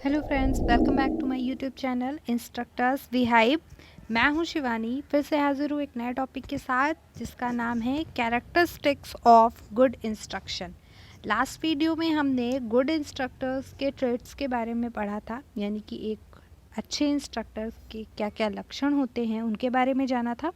Hello friends, welcome back to my YouTube channel instructors we hype. मैं हूं शिवानी, फिर से हाजिर हूँ एक नए टॉपिक के साथ जिसका नाम है characteristics of good instruction. Last video में हमने गुड इंस्ट्रक्टर्स के ट्रेट्स के बारे में पढ़ा था, यानी कि एक अच्छे इंस्ट्रक्टर्स के क्या क्या लक्षण होते हैं उनके बारे में जाना था।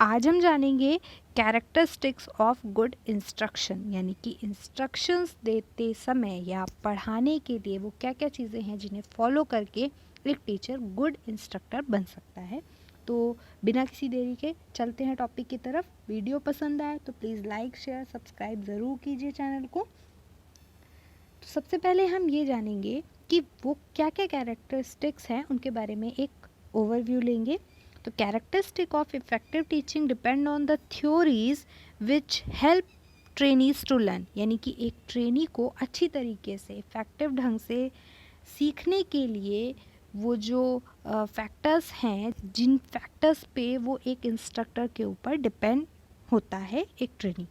आज हम जानेंगे कैरेक्टरिस्टिक्स ऑफ गुड इंस्ट्रक्शन, यानी कि इंस्ट्रक्शंस देते समय या पढ़ाने के लिए वो क्या क्या चीज़ें हैं जिन्हें फॉलो करके एक टीचर गुड इंस्ट्रक्टर बन सकता है। तो बिना किसी देरी के चलते हैं टॉपिक की तरफ। वीडियो पसंद आए तो प्लीज़ लाइक शेयर सब्सक्राइब ज़रूर कीजिए चैनल को। तो सबसे पहले हम ये जानेंगे कि वो क्या क्या कैरेक्टरिस्टिक्स हैं, उनके बारे में एक ओवरव्यू लेंगे। तो characteristic of effective teaching depend on the theories which help trainees to learn, यानी कि एक ट्रेनी को अच्छी तरीके से इफेक्टिव ढंग से सीखने के लिए वो जो फैक्टर्स हैं, जिन फैक्टर्स पे वो एक इंस्ट्रक्टर के ऊपर डिपेंड होता है एक trainee.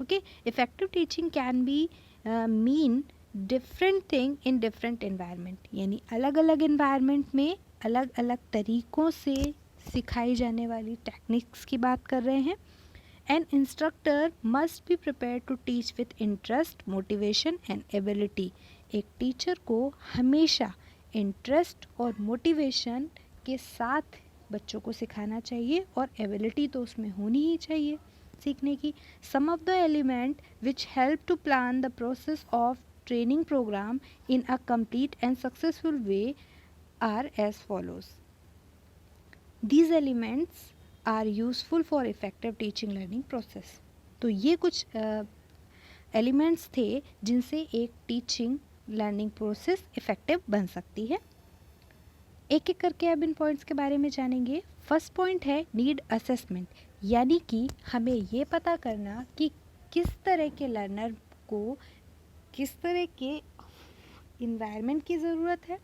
Okay, effective teaching can be mean different thing in different environment, यानी अलग अलग एनवायरनमेंट में अलग अलग तरीक़ों से सिखाई जाने वाली टेक्निक्स की बात कर रहे हैं। An instructor must be prepare to teach with interest, motivation and ability. एक टीचर को हमेशा इंटरेस्ट और मोटिवेशन के साथ बच्चों को सिखाना चाहिए और एबिलिटी तो उसमें होनी ही चाहिए सीखने की। Some of the element which help to plan the process of training program in a complete and successful way are as follows. These elements are useful for effective teaching learning process. तो ये कुछ elements थे जिनसे एक teaching learning process effective बन सकती है। एक एक करके अब इन पॉइंट्स के बारे में जानेंगे। फर्स्ट पॉइंट है नीड असेसमेंट, यानी कि हमें ये पता करना कि किस तरह के लर्नर को किस तरह के इन्वायरमेंट की ज़रूरत है,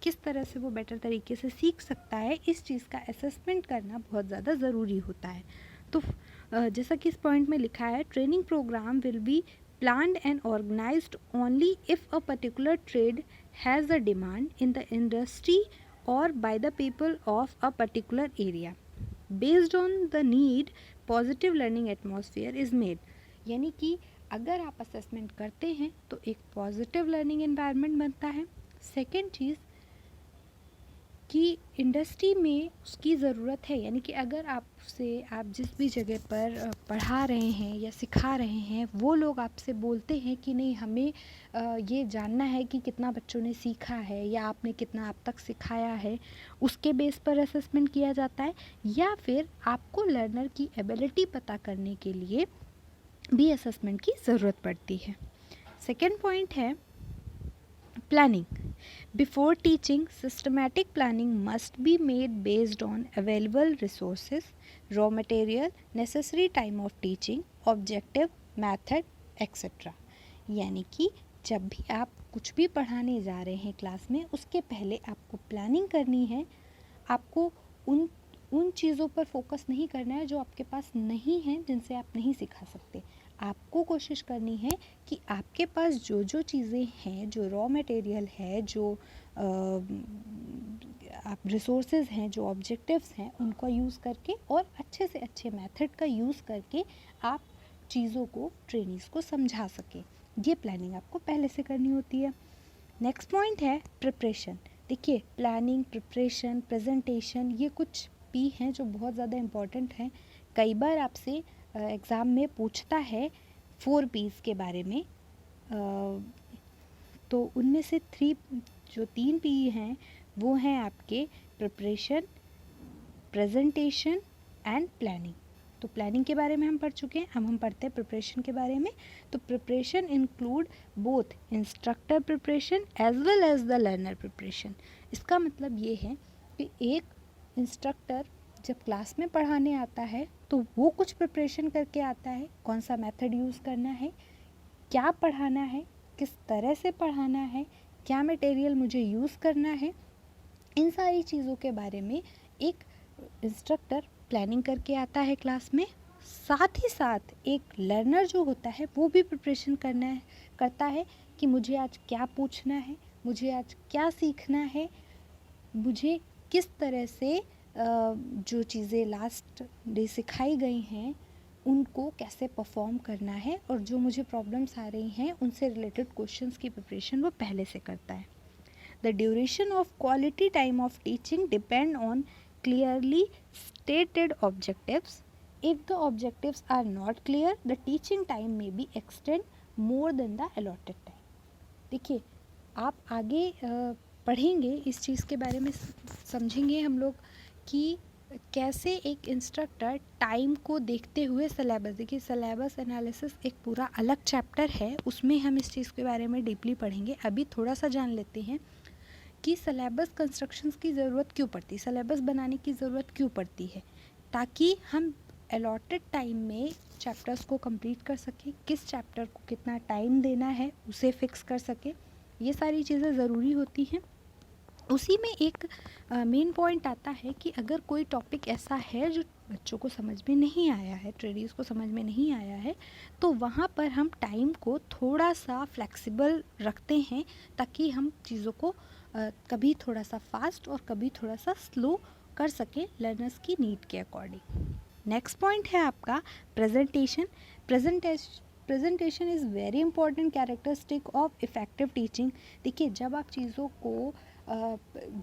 किस तरह से वो बेटर तरीके से सीख सकता है। इस चीज़ का असेसमेंट करना बहुत ज़्यादा ज़रूरी होता है। तो जैसा कि इस पॉइंट में लिखा है, training programme will be planned and organized only if a particular trade has a demand in the industry or by the people of a particular area. Based on the need, positive learning atmosphere is made. यानी कि अगर आप assessment करते हैं तो एक positive learning environment बनता है। सेकेंड चीज़ कि इंडस्ट्री में उसकी ज़रूरत है, यानी कि अगर आप जिस भी जगह पर पढ़ा रहे हैं या सिखा रहे हैं, वो लोग आपसे बोलते हैं कि नहीं, हमें ये जानना है कि कितना बच्चों ने सीखा है या आपने कितना अब तक सिखाया है, उसके बेस पर असेसमेंट किया जाता है। या फिर आपको लर्नर की एबिलिटी पता करने के लिए भी असेसमेंट की ज़रूरत पड़ती है। सेकेंड पॉइंट है planning. Before teaching, systematic planning must be made based on available resources, raw material, necessary time of teaching, objective, method etcetera. यानी कि जब भी आप कुछ भी पढ़ाने जा रहे हैं क्लास में, उसके पहले आपको प्लानिंग करनी है। आपको उन चीज़ों पर फोकस नहीं करना है जो आपके पास नहीं है, जिनसे आप नहीं सिखा सकते। आपको कोशिश करनी है कि आपके पास जो जो चीज़ें हैं, जो रॉ मटेरियल है, जो आप रिसोर्सेज हैं, जो ऑब्जेक्टिव्स हैं, उनको यूज़ करके और अच्छे से अच्छे मेथड का यूज़ करके आप चीज़ों को ट्रेनीज़ को समझा सकें। ये प्लानिंग आपको पहले से करनी होती है। नेक्स्ट पॉइंट है प्रिपरेशन। देखिए, प्लानिंग, प्रिपरेशन, प्रेजेंटेशन, ये कुछ पी हैं जो बहुत ज़्यादा इम्पॉर्टेंट हैं। कई बार आपसे एग्ज़ाम में पूछता है 4 P's के बारे में, तो उनमें से 3 P हैं वो हैं आपके प्रिपरेशन, प्रेजेंटेशन एंड प्लानिंग। तो प्लानिंग के बारे में हम पढ़ चुके हैं, अब हम पढ़ते हैं प्रिपरेशन के बारे में। तो preparation include both instructor preparation as well as the learner preparation. इसका मतलब ये है कि एक इंस्ट्रक्टर जब क्लास में पढ़ाने आता है तो वो कुछ प्रिपरेशन करके आता है, कौन सा मेथड यूज़ करना है, क्या पढ़ाना है, किस तरह से पढ़ाना है, क्या मटेरियल मुझे यूज़ करना है, इन सारी चीज़ों के बारे में एक इंस्ट्रक्टर प्लानिंग करके आता है क्लास में। साथ ही साथ एक लर्नर जो होता है वो भी प्रिपरेशन करता है कि मुझे आज क्या पूछना है, मुझे आज क्या सीखना है, मुझे किस तरह से जो चीज़ें लास्ट डे सिखाई गई हैं उनको कैसे परफॉर्म करना है, और जो मुझे प्रॉब्लम्स आ रही हैं उनसे रिलेटेड क्वेश्चंस की प्रिपरेशन वो पहले से करता है. The duration of quality time of teaching depend on clearly stated objectives. If the objectives are not clear, the teaching time may be extend more than the allotted time. देखिए, आप आगे पढ़ेंगे इस चीज़ के बारे में, समझेंगे हम लोग कि कैसे एक इंस्ट्रक्टर टाइम को देखते हुए सिलेबस, देखिए सिलेबस एनालिसिस एक पूरा अलग चैप्टर है, उसमें हम इस चीज़ के बारे में डीपली पढ़ेंगे. अभी थोड़ा सा जान लेते हैं कि सिलेबस कंस्ट्रक्शंस की ज़रूरत क्यों पड़ती है, सिलेबस बनाने की ज़रूरत क्यों पड़ती है, ताकि हम अलॉटेड टाइम में चैप्टर्स को कंप्लीट कर सकें, किस चैप्टर को कितना टाइम देना है उसे फिक्स कर सकें. ये सारी चीज़ें ज़रूरी होती हैं. उसी में एक मेन पॉइंट आता है कि अगर कोई टॉपिक ऐसा है जो बच्चों को समझ में नहीं आया है, ट्रेडीज़ को समझ में नहीं आया है, तो वहाँ पर हम टाइम को थोड़ा सा फ्लेक्सिबल रखते हैं ताकि हम चीज़ों को कभी थोड़ा सा फास्ट और कभी थोड़ा सा स्लो कर सकें लर्नर्स की नीड के अकॉर्डिंग. नेक्स्ट पॉइंट है आपका presentation. Presentation is very important characteristic of effective teaching. देखिए, जब आप चीज़ों को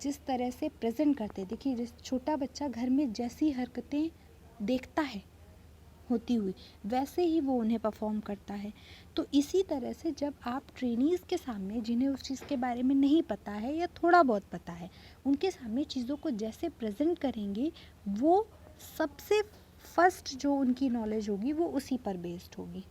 जिस तरह से प्रेजेंट करते हैं, देखिए जिस छोटा बच्चा घर में जैसी हरकतें देखता है होती हुई, वैसे ही वो उन्हें परफॉर्म करता है. तो इसी तरह से जब आप ट्रेनीज़ के सामने, जिन्हें उस चीज़ के बारे में नहीं पता है या थोड़ा बहुत पता है, उनके सामने चीज़ों को जैसे प्रेजेंट करेंगे, वो सबसे फर्स्ट जो उनकी नॉलेज होगी वो उसी पर बेस्ड होगी.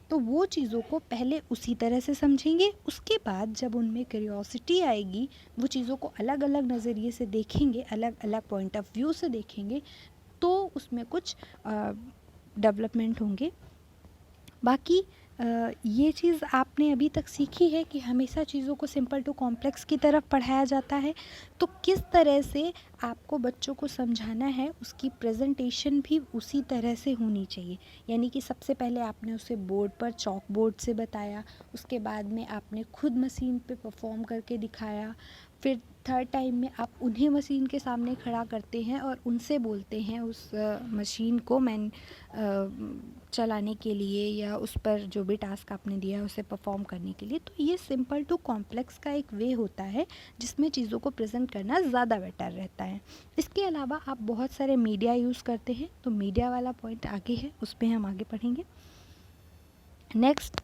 तो वो चीज़ों को पहले उसी तरह से समझेंगे. उसके बाद जब उनमें क्यूरियोसिटी आएगी, वो चीज़ों को अलग अलग नज़रिए से देखेंगे, अलग अलग पॉइंट ऑफ व्यू से देखेंगे, तो उसमें कुछ डेवलपमेंट होंगे. बाकी ये चीज़ आपने अभी तक सीखी है कि हमेशा चीज़ों को सिंपल टू कॉम्प्लेक्स की तरफ पढ़ाया जाता है. तो किस तरह से आपको बच्चों को समझाना है, उसकी प्रेजेंटेशन भी उसी तरह से होनी चाहिए. यानी कि सबसे पहले आपने उसे बोर्ड पर चॉक बोर्ड से बताया, उसके बाद में आपने खुद मशीन पे परफॉर्म करके दिखाया, फिर थर्ड टाइम में आप उन्हें मशीन के सामने खड़ा करते हैं और उनसे बोलते हैं उस मशीन को चलाने के लिए या उस पर जो भी टास्क आपने दिया है उसे परफॉर्म करने के लिए. तो ये सिंपल टू कॉम्प्लेक्स का एक वे होता है जिसमें चीज़ों को प्रेजेंट करना ज़्यादा बेटर रहता है. इसके अलावा आप बहुत सारे मीडिया यूज़ करते हैं, तो मीडिया वाला पॉइंट आगे है, उस पर हम आगे पढ़ेंगे. नेक्स्ट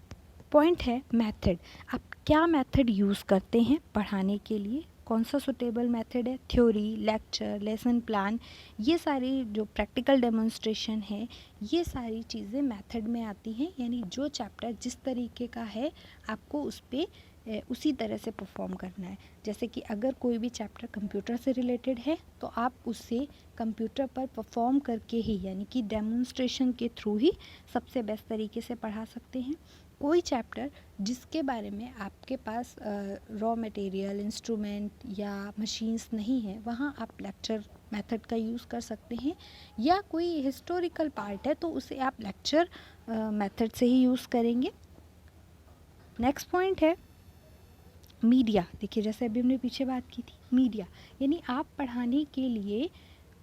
पॉइंट है मेथड. आप क्या मेथड यूज़ करते हैं पढ़ाने के लिए, कौन सा सुटेबल मेथड है. थ्योरी, लेक्चर, लेसन प्लान, ये सारी जो प्रैक्टिकल डेमोन्स्ट्रेशन है, ये सारी चीज़ें मेथड में आती हैं. यानी जो चैप्टर जिस तरीके का है आपको उस पर उसी तरह से परफॉर्म करना है. जैसे कि अगर कोई भी चैप्टर कंप्यूटर से रिलेटेड है तो आप उसे कंप्यूटर पर परफॉर्म करके ही, यानी कि डेमोन्स्ट्रेशन के थ्रू ही सबसे बेस्ट तरीके से पढ़ा सकते हैं. कोई चैप्टर जिसके बारे में आपके पास रॉ मटेरियल, इंस्ट्रूमेंट या मशीन्स नहीं है, वहाँ आप लेक्चर मेथड का यूज़ कर सकते हैं. या कोई हिस्टोरिकल पार्ट है तो उसे आप लेक्चर मेथड से ही यूज़ करेंगे. नेक्स्ट पॉइंट है मीडिया. देखिए, जैसे अभी हमने पीछे बात की थी, मीडिया यानी आप पढ़ाने के लिए,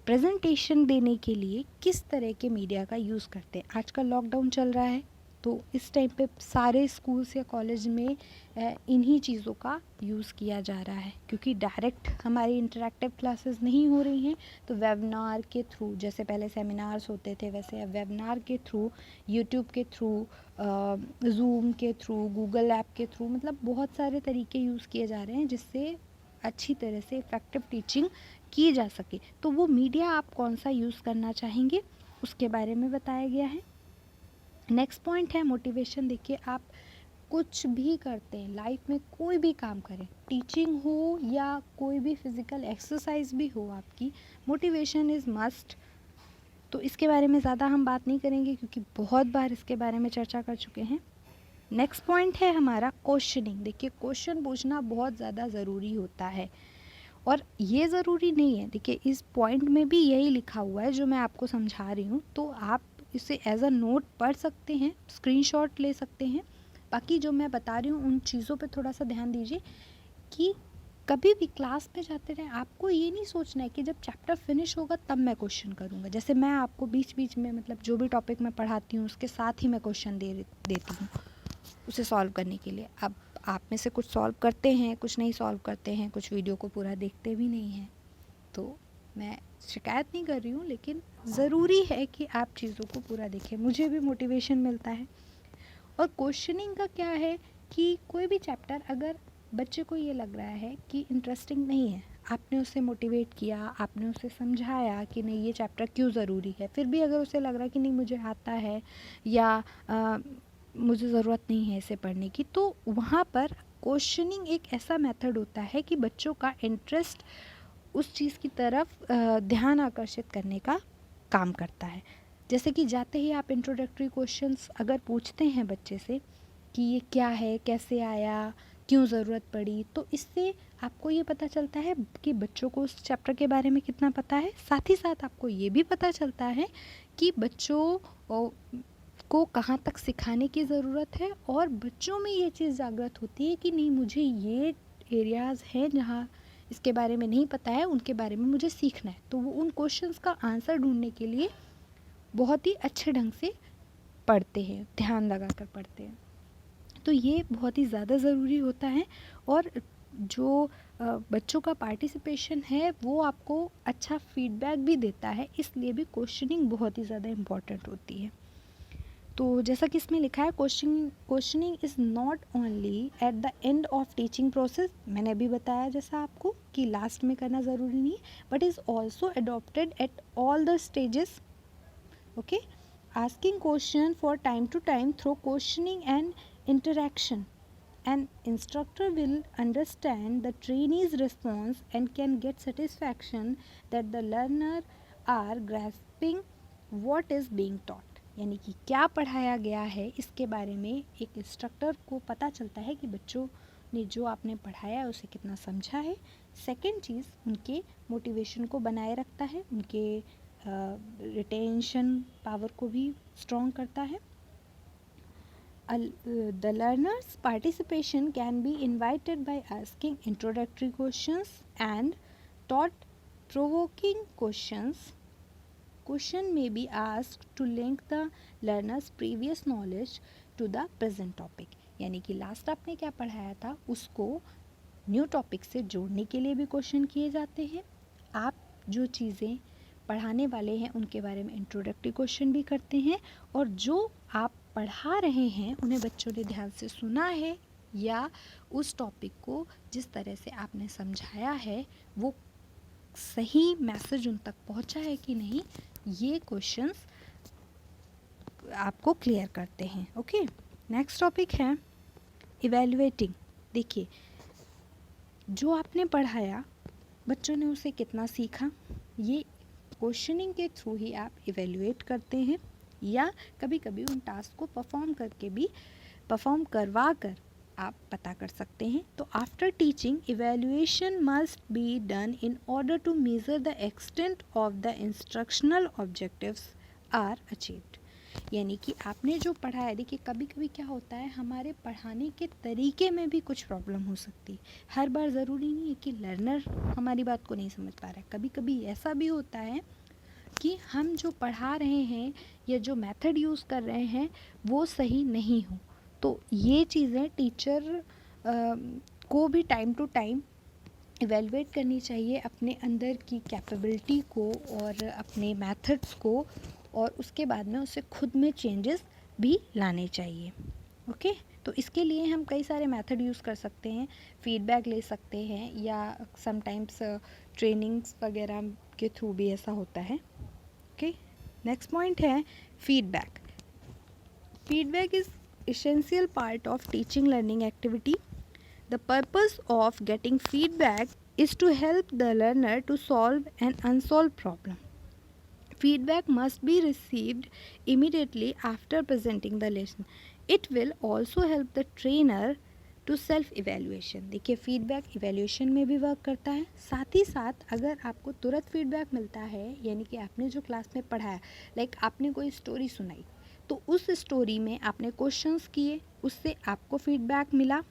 प्रेजेंटेशन देने के लिए किस तरह के मीडिया का यूज़ करते हैं. आजकल लॉकडाउन चल रहा है, तो इस टाइम पे सारे स्कूल्स या कॉलेज में इन्हीं चीज़ों का यूज़ किया जा रहा है, क्योंकि डायरेक्ट हमारी इंटरेक्टिव क्लासेस नहीं हो रही हैं. तो वेबिनार के थ्रू, जैसे पहले सेमिनार्स होते थे, वैसे अब वेबिनार के थ्रू, यूट्यूब के थ्रू, जूम के थ्रू, गूगल ऐप के थ्रू, मतलब बहुत सारे तरीके यूज़ किए जा रहे हैं जिससे अच्छी तरह से इफ़ेक्टिव टीचिंग की जा सके. तो वो मीडिया आप कौन सा यूज़ करना चाहेंगे उसके बारे में बताया गया है. नेक्स्ट पॉइंट है मोटिवेशन. देखिए, आप कुछ भी करते हैं लाइफ में, कोई भी काम करें, टीचिंग हो या कोई भी फिज़िकल एक्सरसाइज भी हो, आपकी मोटिवेशन इज़ मस्ट. तो इसके बारे में ज़्यादा हम बात नहीं करेंगे क्योंकि बहुत बार इसके बारे में चर्चा कर चुके हैं. नेक्स्ट पॉइंट है हमारा क्वेश्चनिंग. देखिए, क्वेश्चन पूछना बहुत ज़्यादा ज़रूरी होता है, और ये ज़रूरी नहीं है. देखिए, इस पॉइंट में भी यही लिखा हुआ है जो मैं आपको समझा रही हूँ, तो आप इसे एज अ नोट पढ़ सकते हैं, स्क्रीनशॉट ले सकते हैं. बाकी जो मैं बता रही हूँ उन चीज़ों पे थोड़ा सा ध्यान दीजिए कि कभी भी क्लास में जाते रहें, आपको ये नहीं सोचना है कि जब चैप्टर फिनिश होगा तब मैं क्वेश्चन करूँगा। जैसे मैं आपको बीच बीच में मतलब जो भी टॉपिक मैं पढ़ाती हूँ उसके साथ ही मैं क्वेश्चन देती हूँ उसे सॉल्व करने के लिए। अब आप में से कुछ सॉल्व करते हैं, कुछ नहीं सॉल्व करते हैं, कुछ वीडियो को पूरा देखते भी नहीं हैं, तो मैं शिकायत नहीं कर रही हूँ, लेकिन ज़रूरी है कि आप चीज़ों को पूरा देखें, मुझे भी मोटिवेशन मिलता है। और क्वेश्चनिंग का क्या है कि कोई भी चैप्टर अगर बच्चे को ये लग रहा है कि इंटरेस्टिंग नहीं है, आपने उसे मोटिवेट किया, आपने उसे समझाया कि नहीं ये चैप्टर क्यों ज़रूरी है, फिर भी अगर उसे लग रहा है कि नहीं मुझे आता है या मुझे ज़रूरत नहीं है इसे पढ़ने की, तो वहाँ पर क्वेश्चनिंग एक ऐसा मेथड होता है कि बच्चों का इंटरेस्ट उस चीज़ की तरफ ध्यान आकर्षित करने का काम करता है। जैसे कि जाते ही आप इंट्रोडक्टरी क्वेश्चंस अगर पूछते हैं बच्चे से कि ये क्या है, कैसे आया, क्यों ज़रूरत पड़ी, तो इससे आपको ये पता चलता है कि बच्चों को उस चैप्टर के बारे में कितना पता है। साथ ही साथ आपको ये भी पता चलता है कि बच्चों को कहाँ तक सिखाने की ज़रूरत है, और बच्चों में ये चीज़ जागृत होती है कि नहीं मुझे ये एरियाज़ हैं जहाँ इसके बारे में नहीं पता है, उनके बारे में मुझे सीखना है। तो वो उन क्वेश्चंस का आंसर ढूंढने के लिए बहुत ही अच्छे ढंग से पढ़ते हैं, ध्यान लगाकर पढ़ते हैं। तो ये बहुत ही ज़्यादा ज़रूरी होता है। और जो बच्चों का पार्टिसिपेशन है वो आपको अच्छा फीडबैक भी देता है, इसलिए भी क्वेश्चनिंग बहुत ही ज़्यादा इम्पॉर्टेंट होती है। तो जैसा कि इसमें लिखा है, questioning is not only at the end of teaching process, मैंने अभी बताया जैसा आपको कि लास्ट में करना ज़रूरी नहीं है, but is also adopted at all the stages. Okay, asking question for time to time through questioning and interaction, an instructor will understand the trainee's response and can get satisfaction that the learner are grasping what is being taught। यानी कि क्या पढ़ाया गया है इसके बारे में एक इंस्ट्रक्टर को पता चलता है कि बच्चों ने जो आपने पढ़ाया है उसे कितना समझा है। सेकंड चीज़, उनके मोटिवेशन को बनाए रखता है, उनके रिटेंशन पावर को भी स्ट्रॉन्ग करता है। The learner's participation can be invited by asking introductory questions and thought-provoking questions. Question may be asked to link the learner's previous knowledge to the present topic। यानी कि लास्ट आपने क्या पढ़ाया था उसको न्यू टॉपिक से जोड़ने के लिए भी क्वेश्चन किए जाते हैं। आप जो चीज़ें पढ़ाने वाले हैं उनके बारे में इंट्रोडक्टरी क्वेश्चन भी करते हैं, और जो आप पढ़ा रहे हैं उन्हें बच्चों ने ध्यान से सुना है या उस टॉपिक को जिस तरह से आपने समझाया है वो सही मैसेज उन तक पहुंचा है कि नहीं, ये क्वेश्चंस आपको क्लियर करते हैं। ओके, नेक्स्ट टॉपिक है इवैल्यूएटिंग। देखिए, जो आपने पढ़ाया बच्चों ने उसे कितना सीखा, ये क्वेश्चनिंग के थ्रू ही आप इवैल्यूएट करते हैं, या कभी कभी उन टास्क को परफॉर्म करवा कर आप पता कर सकते हैं। तो after teaching evaluation must be done in order to measure the extent of the instructional objectives are achieved. यानी कि आपने जो पढ़ाया, देखिए कभी कभी क्या होता है हमारे पढ़ाने के तरीके में भी कुछ प्रॉब्लम हो सकती है। हर बार ज़रूरी नहीं है कि लर्नर हमारी बात को नहीं समझ पा रहा है, कभी कभी ऐसा भी होता है कि हम जो पढ़ा रहे हैं या जो मेथड यूज़ कर रहे हैं वो सही नहीं हो। तो ये चीज़ें टीचर को भी टाइम टू टाइम इवेलुएट करनी चाहिए, अपने अंदर की कैपेबिलिटी को और अपने मेथड्स को, और उसके बाद में उसे खुद में चेंजेस भी लाने चाहिए। ओके, तो इसके लिए हम कई सारे मेथड यूज़ कर सकते हैं, फीडबैक ले सकते हैं, या समटाइम्स ट्रेनिंग्स वगैरह के थ्रू भी ऐसा होता है। ओके, नेक्स्ट पॉइंट है feedback. Feedback is essential part of teaching learning activity. The purpose of getting feedback is to help the learner to solve an unsolved problem. Feedback must be received immediately after presenting the lesson. It will also help the trainer to self evaluation। देखिए, feedback evaluation में भी work करता है। साथ ही साथ अगर आपको तुरंत फीडबैक मिलता है, यानी कि आपने जो क्लास में पढ़ाया, लाइक आपने कोई स्टोरी सुनाई, तो उस स्टोरी में आपने क्वेश्चंस किए, उससे आपको फीडबैक मिला,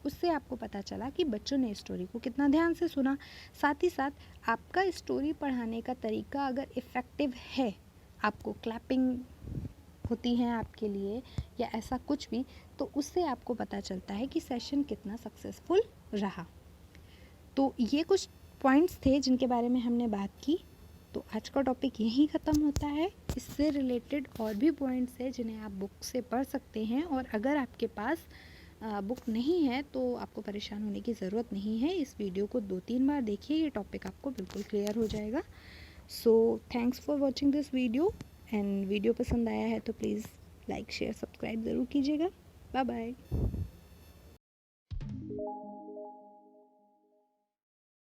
उससे आपको पता चला कि बच्चों ने स्टोरी को कितना ध्यान से सुना। साथ ही साथ आपका स्टोरी पढ़ाने का तरीका अगर इफ़ेक्टिव है, आपको क्लैपिंग होती हैं आपके लिए या ऐसा कुछ भी, तो उससे आपको पता चलता है कि सेशन कितना सक्सेसफुल रहा। तो ये कुछ पॉइंट्स थे जिनके बारे में हमने बात की। तो आज का टॉपिक यहीं ख़त्म होता है। इससे रिलेटेड और भी पॉइंट्स हैं जिन्हें आप बुक से पढ़ सकते हैं, और अगर आपके पास बुक नहीं है तो आपको परेशान होने की ज़रूरत नहीं है। इस वीडियो को 2-3 बार देखिए, ये टॉपिक आपको बिल्कुल क्लियर हो जाएगा। So thanks for watching this video, and video पसंद आया है तो प्लीज़ लाइक शेयर सब्सक्राइब ज़रूर कीजिएगा। Bye bye.